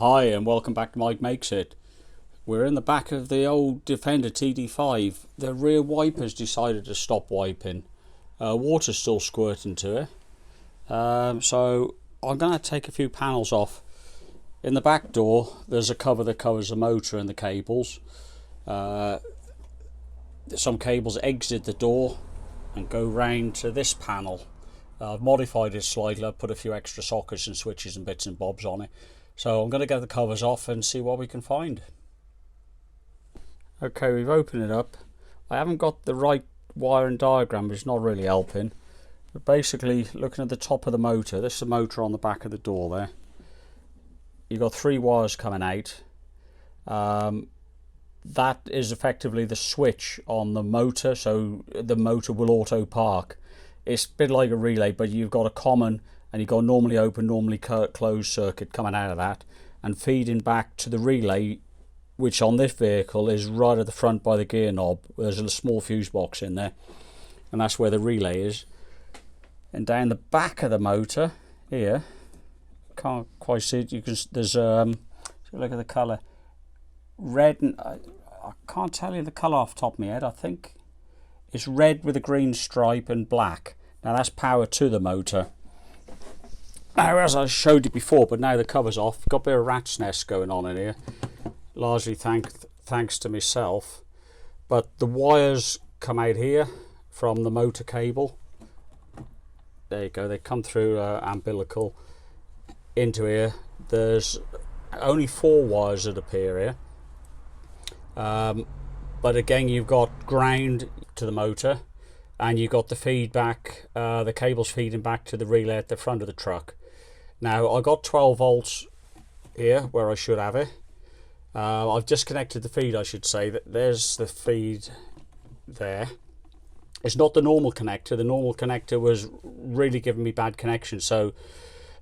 Hi and welcome back to Mike Makes It. We're in the back of the old Defender TD5. The rear wipers decided to stop wiping. Water's still squirting to it. So I'm going to take a few panels off. In the back door there's a cover that covers the motor and the cables. Some cables exit the door and go round to this panel. I've modified it slightly. I've put a few extra sockets and switches and bits and bobs on it. So I'm going to get the covers off and see what we can find. Okay, we've opened it up. I haven't got the right wiring diagram, but it's not really helping. But basically, looking at the top of the motor, this is the motor on the back of the door there. You've got 3 wires coming out. That is effectively the switch on the motor, so the motor will auto park. It's a bit like a relay, but you've got a common and you've got normally open, normally closed circuit coming out of that and feeding back to the relay, which on this vehicle is right at the front by the gear knob. There's a small fuse box in there, and that's where the relay is. And down the back of the motor here, can't quite see it. You can there's look at the colour, red, and I can't tell you the colour off the top of my head. I think it's red with a green stripe and black. Now that's power to the motor. Now, as I showed you before, but now the cover's off, got a bit of rat's nest going on in here, largely thanks to myself. But the wires come out here from the motor cable. There you go, they come through umbilical into here. There's only 4 wires that appear here. But again, you've got ground to the motor, and you've got the feedback, the cables feeding back to the relay at the front of the truck. Now I got 12 volts here where I should have it. I've disconnected the feed, I should say. There's the feed there. It's not the normal connector. The normal connector was really giving me bad connection, so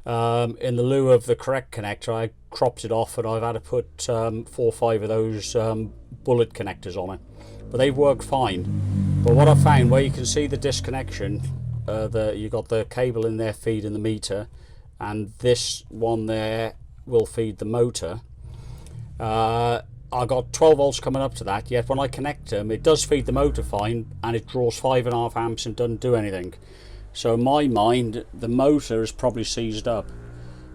in the lieu of the correct connector, I cropped it off and I've had to put 4 or 5 of those bullet connectors on it, but they've worked fine. But what I found, where you can see the disconnection, you got the cable in there feeding the meter, and this one there will feed the motor. I got 12 volts coming up to that, yet when I connect them it does feed the motor fine and it draws 5.5 amps and doesn't do anything. So in my mind the motor is probably seized up.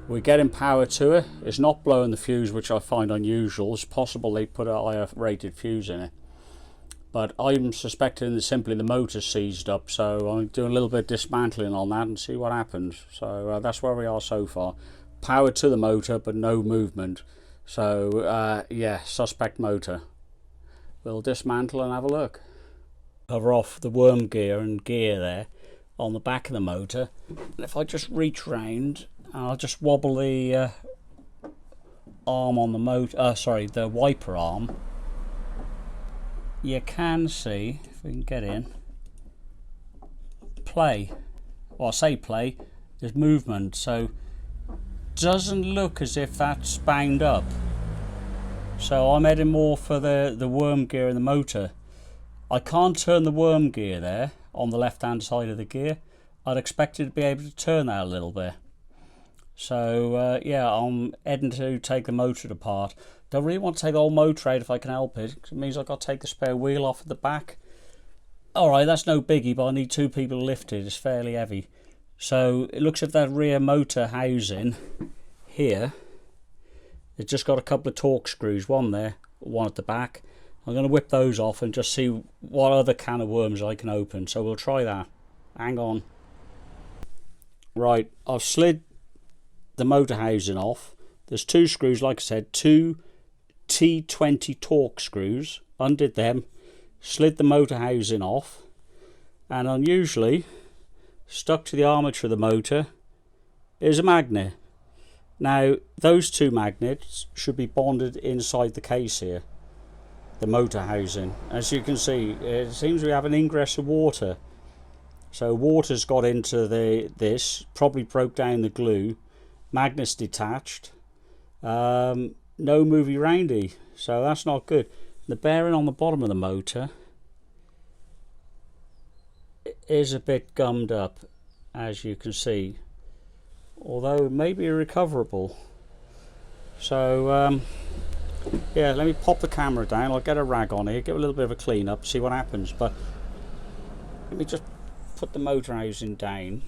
We're getting power to it. It's not blowing the fuse, which I find unusual. It's possible they put a higher rated fuse in it, but I'm suspecting that simply the motor's seized up, so I'm doing a little bit of dismantling on that and see what happens. So that's where we are so far. Power to the motor but no movement. So yeah, suspect motor. We'll dismantle and have a look. Cover off the worm gear and gear there on the back of the motor. And if I just reach round, I'll just wobble the arm on the motor, the wiper arm. You can see, if we can get in, play. Well, I say play, there's movement, so doesn't look as if that's bound up. So I'm heading more for the worm gear in the motor. I can't turn the worm gear there on the left hand side of the gear. I'd expect it to be able to turn that a little bit. So yeah, I'm heading to take the motor apart. Don't really want to take the whole motor out if I can help it, 'cause it means I've got to take the spare wheel off at the back. Alright, that's no biggie, but I need 2 people to lift it. It's fairly heavy. So it looks at that rear motor housing here. It's just got a couple of torque screws, one there, one at the back. I'm going to whip those off and just see what other can of worms I can open. So we'll try that. Hang on. Right, I've slid the motor housing off. There's 2 screws, like I said, 2 T20 torque screws. Undid them, slid the motor housing off, and unusually stuck to the armature of the motor is a magnet. Now those 2 magnets should be bonded inside the case here, the motor housing. As you can see, it seems we have an ingress of water, so water's got into this, probably broke down the glue. Magnets detached, no movie roundy, so that's not good. The bearing on the bottom of the motor is a bit gummed up, as you can see, although it may be recoverable. So yeah, let me pop the camera down. I'll get a rag on here, give a little bit of a clean up, see what happens. But let me just put the motor housing down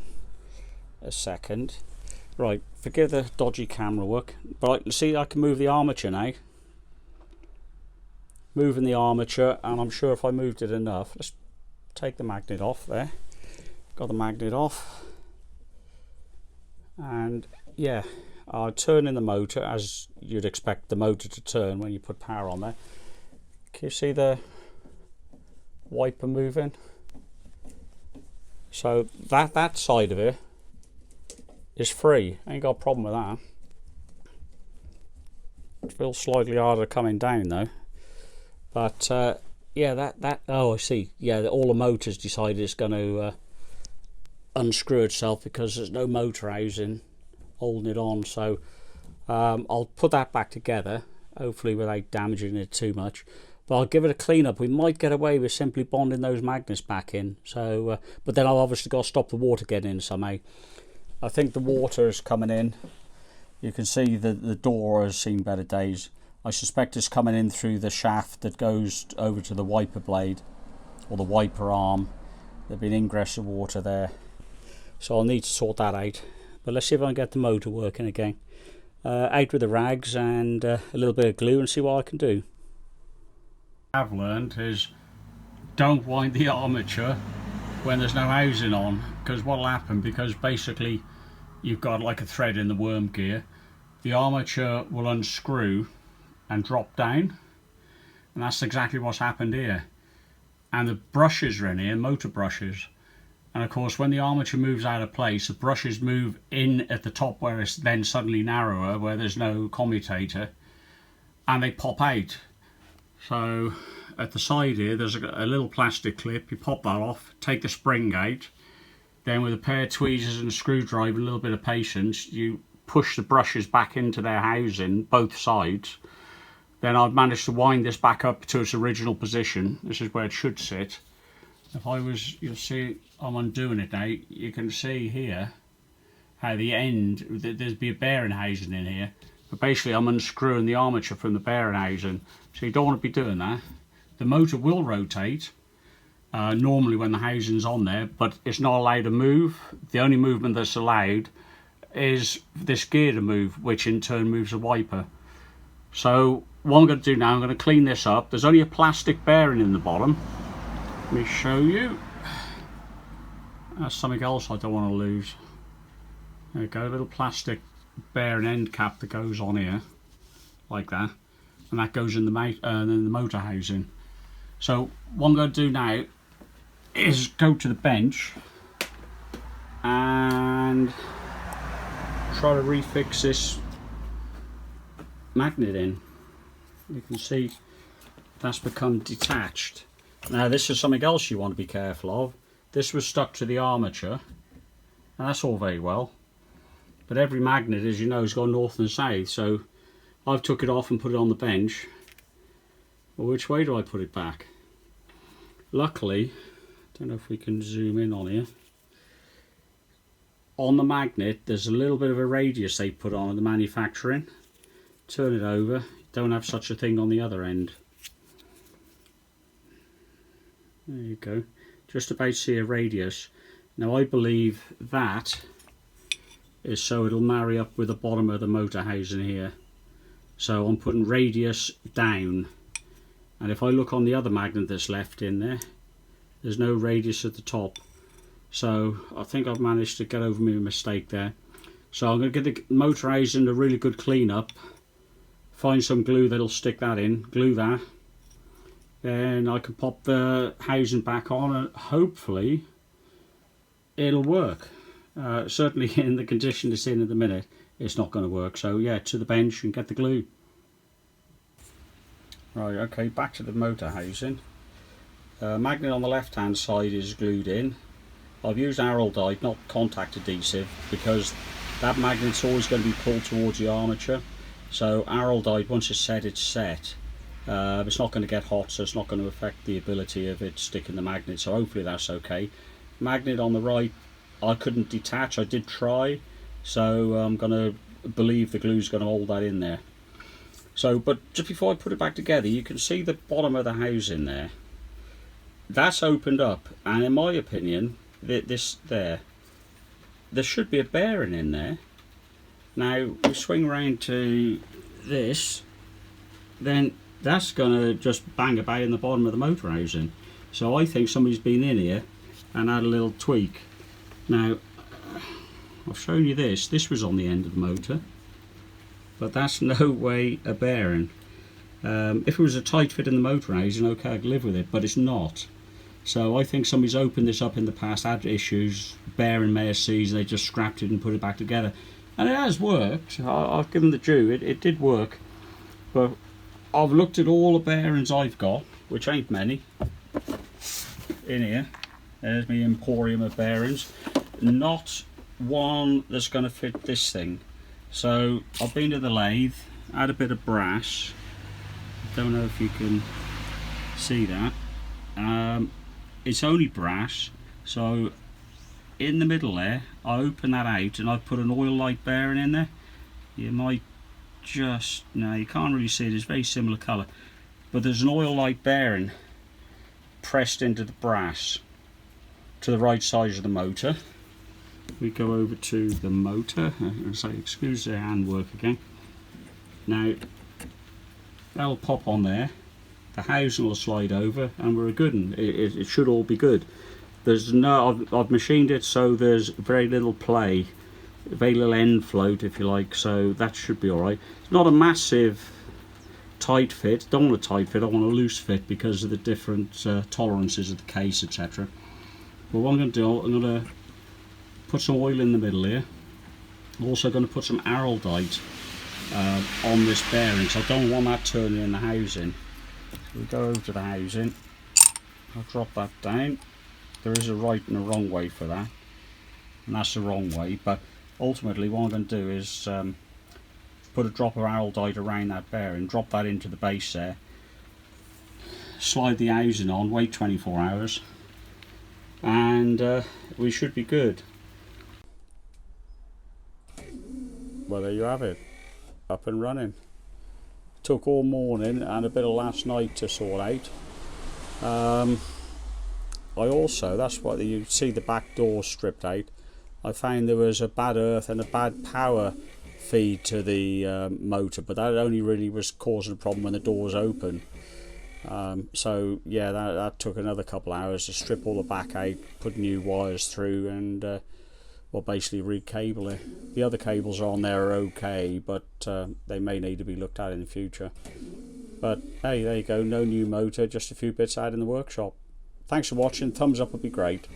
a second. Right, forgive the dodgy camera work, but I can see I can move the armature now. Moving the armature, and I'm sure if I moved it enough, let's take the magnet off there. Got the magnet off, and yeah, I'll turn in the motor as you'd expect the motor to turn when you put power on there. Can you see the wiper moving? So that side of it is free. I ain't got a problem with that. It feels slightly harder coming down though. But yeah, that oh, I see. Yeah, all the motors decided it's going to unscrew itself because there's no motor housing holding it on. So I'll put that back together, hopefully without damaging it too much. But I'll give it a clean up. We might get away with simply bonding those magnets back in. So, but then I've obviously got to stop the water getting in somehow. I think the water is coming in. You can see that the door has seen better days. I suspect it's coming in through the shaft that goes over to the wiper blade or the wiper arm. There'll be an ingress of water there, so I'll need to sort that out. But let's see if I can get the motor working again. Out with the rags and a little bit of glue and see what I can do. What I've learned is don't wind the armature when there's no housing on, because what'll happen, because basically you've got like a thread in the worm gear, the armature will unscrew and drop down, and that's exactly what's happened here. And the brushes are in here, motor brushes, and of course when the armature moves out of place, the brushes move in at the top where it's then suddenly narrower, where there's no commutator, and they pop out. So at the side here there's a little plastic clip. You pop that off, take the spring out, then with a pair of tweezers and a screwdriver, a little bit of patience, you push the brushes back into their housing, both sides. Then I've managed to wind this back up to its original position. This is where it should sit. If I was, you'll see I'm undoing it now. You can see here how the end, there'd be a bearing housing in here. But basically I'm unscrewing the armature from the bearing housing. So you don't want to be doing that. The motor will rotate normally when the housing's on there, but it's not allowed to move. The only movement that's allowed is this gear to move, which in turn moves the wiper. So what I'm going to do now, I'm going to clean this up. There's only a plastic bearing in the bottom. Let me show you. That's something else I don't want to lose. There we go, a little plastic bearing end cap that goes on here, like that, and that goes in the motor housing. So what I'm going to do now is go to the bench and try to refix this magnet in. You can see that's become detached. Now this is something else you want to be careful of. This was stuck to the armature, and that's all very well, but every magnet, as you know, has got north and south. So I've took it off and put it on the bench. Well, which way do I put it back? Luckily, I don't know if we can zoom in on here. On the magnet there's a little bit of a radius they put on the manufacturing. Turn it over, don't have such a thing on the other end. There you go, just about see a radius. Now I believe that is so it'll marry up with the bottom of the motor housing here. So I'm putting radius down, and if I look on the other magnet that's left in there, there's no radius at the top. So I think I've managed to get over my mistake there. So I'm going to get the motor housing a really good clean up, find some glue that'll stick that in, glue that, then I can pop the housing back on and hopefully it'll work. Certainly in the condition it's in at the minute it's not going to work. So yeah, to the bench and get the glue. Right, okay, back to the motor housing. Magnet on the left hand side is glued in. I've used araldite, not contact adhesive, because that magnet's always going to be pulled towards the armature. So araldite, once it's set, it's set. It's not going to get hot, so it's not going to affect the ability of it sticking the magnet, so hopefully that's okay. Magnet on the right, I couldn't detach. I did try, so I'm going to believe the glue's going to hold that in there. So, but just before I put it back together, you can see the bottom of the housing there. That's opened up, and in my opinion, there should be a bearing in there. Now we swing around to this, then that's gonna just bang about in the bottom of the motor housing. So I think somebody's been in here and had a little tweak. Now I've shown you this. This was on the end of the motor, but that's no way a bearing. If it was a tight fit in the motor housing, okay, I could live with it, but it's not. So I think somebody's opened this up in the past, had issues, bearing may have seized, they just scrapped it and put it back together. And it has worked. I'll give them the due, it did work. But I've looked at all the bearings I've got, which ain't many, in here. There's my emporium of bearings. Not one that's going to fit this thing. So I've been to the lathe, had a bit of brass. Don't know if you can see that. It's only brass, so in the middle there I open that out and I put an oil light bearing in there. You might just, no, you can't really see it, it's very similar colour, but there's an oil light bearing pressed into the brass to the right side of the motor. We go over to the motor and say, excuse the handwork again. Now that'll pop on there, the housing will slide over, and we're a good one. It should all be good. There's no, I've machined it so there's very little play, very little end float if you like, so that should be alright. It's not a massive tight fit, don't want a tight fit, I want a loose fit because of the different tolerances of the case, etc. But what I'm going to do, I'm going to put some oil in the middle here. I'm also going to put some araldite on this bearing, so I don't want that turning in the housing. So we go over to the housing, I'll drop that down. There is a right and a wrong way for that, and that's the wrong way, but ultimately what I'm going to do is put a drop of araldite around that bearing, drop that into the base there, slide the housing on, wait 24 hours, and we should be good. Well, there you have it, up and running. Took all morning and a bit of last night to sort out. I also, that's why you see the back door stripped out. I found there was a bad earth and a bad power feed to the motor, but that only really was causing a problem when the door was open. So yeah, that took another couple of hours to strip all the back out, put new wires through, and well, basically recable it. The other cables on there are okay, but they may need to be looked at in the future. But hey, there you go, no new motor, just a few bits out in the workshop. Thanks for watching, thumbs up would be great.